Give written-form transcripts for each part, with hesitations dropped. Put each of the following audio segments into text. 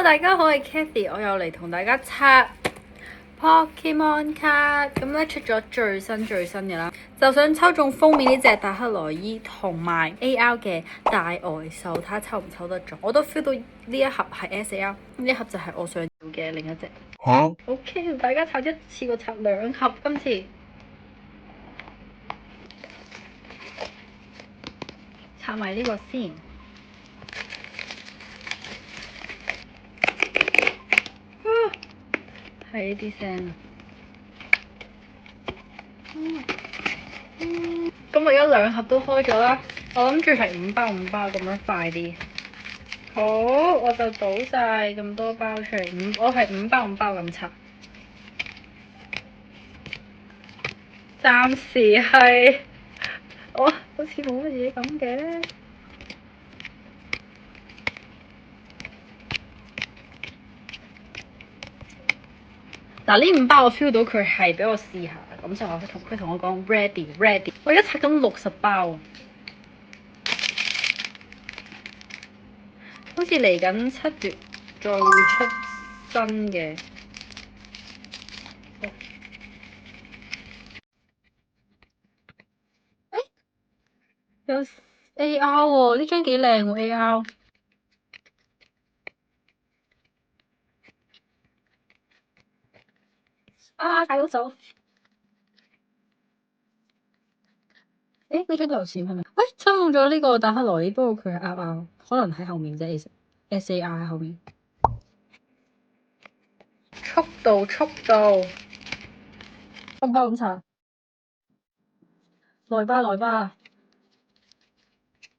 大家好，我係 Cathy，我又嚟同大家拆 Pokemon 卡。咁咧出咗最新嘅啦，就想抽中封面呢隻達克萊伊同埋 AR 嘅大外獸，睇下抽唔抽得中。我都 feel 到呢一盒係 SAR， 呢一盒就係我想要嘅另一隻。好 OK， 同大家拆一次過拆兩盒，今次拆埋呢個先。係呢啲聲。咁我而家兩盒都開咗啦，我諗住係5包咁樣快啲。好，我就倒晒咁多包出嚟，我係5包咁拆。暫時係我好似冇乜嘢咁嘅。嗱，呢5包我 feel 到佢係俾我試下，咁就佢同我講 ready。我而家拆緊60包，好似嚟緊7月再會出新嘅。有 AR 喎，呢張幾靚喎 AR。啊，睇到手。呢張都有錢係咪？喂，抽中咗呢個達克萊伊，不過佢係啱，可能喺後面啫。其實 SAR 喺後面。速度，可唔可以咁查？來吧。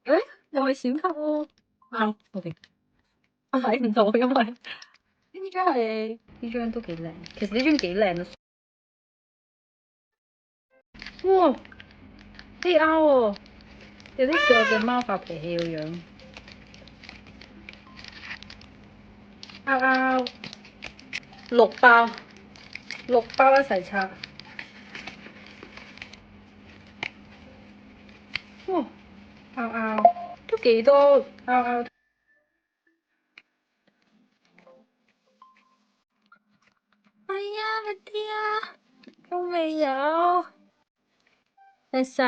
誒，又係閃卡喎。啱，OK。我睇唔到，因為呢張都幾靚。其實呢張幾靚啊！哇 ，AR 喎，有啲似我隻貓發脾氣個樣。RR 6包一齊拆。哇 ！RR 都幾多 RR。係啊，快啲啊！仲未有。隻哨。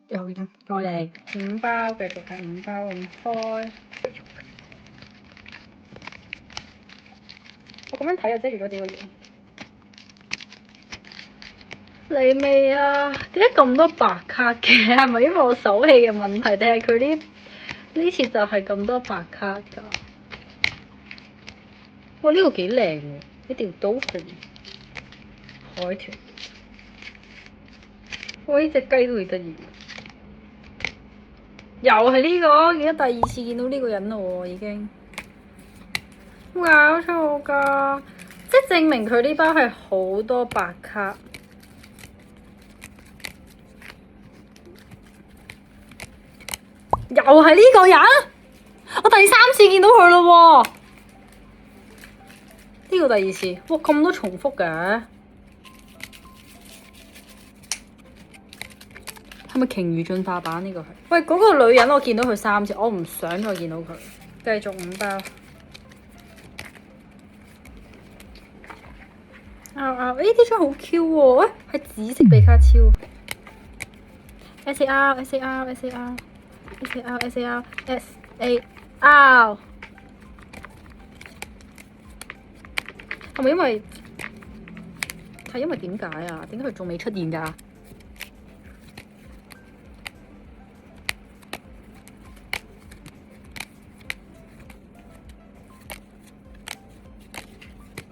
有嘅，再嚟5包，繼續係5包咁開。我咁樣睇就遮住咗幾個嘢。嚟未啊？點解咁多白卡嘅？係咪因為我手氣嘅問題，定係佢呢次就係咁多白卡㗎？哇！呢個幾靚喎，呢條 Dolphin 海豚。哇！呢隻雞都幾得意。又係呢個，記得第2次見到呢個人咯喎，已經。冇搞錯㗎，即係證明佢呢包係好多白卡。又係呢個人，我第3次見到佢咯喎。呢個第2次，哇咁多重複嘅，係咪鯨魚進化版呢個係？喂，嗰個女人我見到佢3次，我唔想再見到佢。繼續5包。呢張好 Q 喎，喂，係紫色比卡超。SAR。係咪因為點解啊？點解佢仲未出現㗎？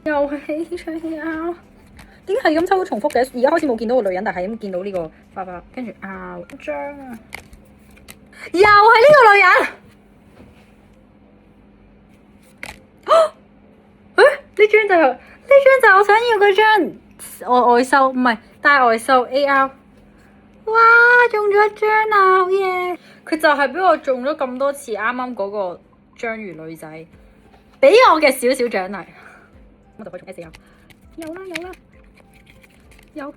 又係呢張 AR，點解係咁抽到重複嘅？而家開始冇見到個女人，但係咁見到呢個花花，跟住一張啊，又係呢個女人。呢張就係我想要嗰張外獸，唔係大外獸 AR。哇，中咗一張啊，好嘢！佢就係俾我中咗咁多次，啱啱嗰個章魚女仔俾我嘅少獎勵，我就可以中 SAR。有啦，有。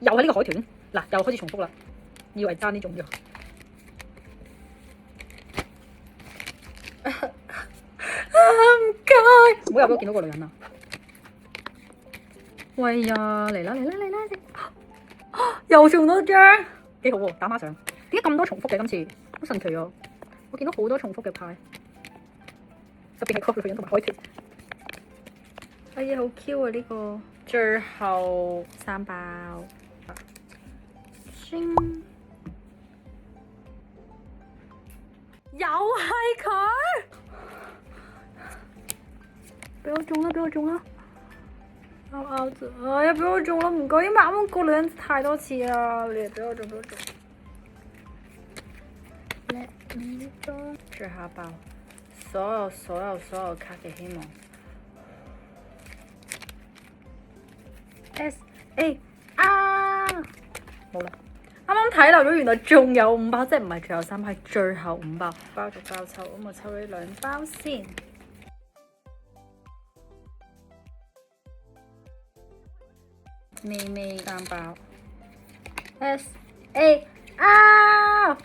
又係呢個海豚，嗱又開始重複啦，以為爭呢種咗。唔該，唔好又俾我見到個女人啊！喂呀，嚟啦嚟啦嚟啦！又中多張，幾好喎，打孖上。點解咁多重複嘅今次？好神奇啊！我見到好多重複嘅牌，特別係個女人同埋海豚。哎呀，好 Q 啊呢個！最後3包，又係佢！俾我中啦！俾我中啦！拗住，哎呀，俾我中啦！唔該，因為啱啱個女人太多次啦，你俾我中，俾我中。最後一包，所有卡嘅希望。S.A. 啊，冇啦！啱啱睇漏咗，原來仲有5包，即係唔係最後3包，係最後5包。包逐包抽，咁我抽呢2包先。微3包。S.A. 啊！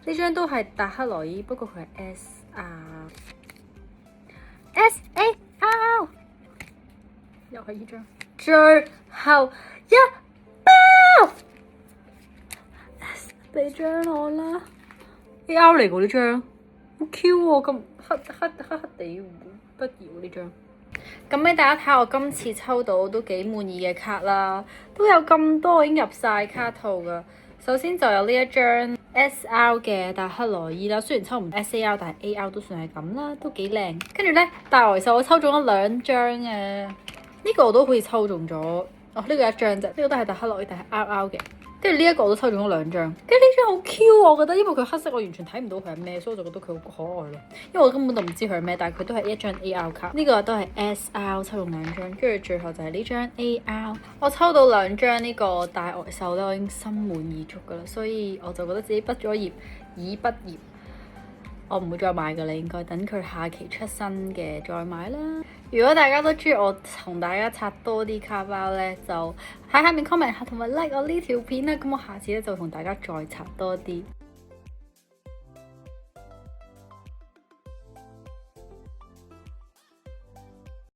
呢張都係達克羅伊，不過佢係 S.A. 啊！又係呢張。最後一包，俾張我啦。A.R. 嚟㗎呢張，好 Q 喎，咁黑地不搖呢張。咁俾大家睇下我今次抽到都幾滿意嘅卡啦，都有咁多已經入晒卡套㗎。首先就有呢一張 S.R. 嘅達克羅伊啦，雖然抽唔 S.A.R. 但係 A.R. 都算係咁啦，都幾靚。跟住咧大呆獸我抽中咗2張啊！呢個我都好似抽中咗，哦呢個1張啫，呢個都係達克羅伊，但係 R.R. 嘅。跟住呢一個我都抽中咗2張，跟住呢張好 Q 我覺得，因為佢黑色我完全睇唔到佢係咩，所以我就覺得佢好可愛咯。因為我根本就唔知佢係咩，但係佢都係一張 A.R. 卡。呢個都係 S.R. 抽中2張，跟住最後就係呢張 A.R. 我抽到2張呢個大呆獸咧，我已經心滿意足噶啦，所以我就覺得自己畢咗業已畢業。我唔會再買㗎啦，應該等佢下期出新嘅再買啦。如果大家都中意我同大家刷多啲卡包呢，就喺下面 comment 下同埋 like 我呢條片啦。咁我下次咧就同大家再刷多啲。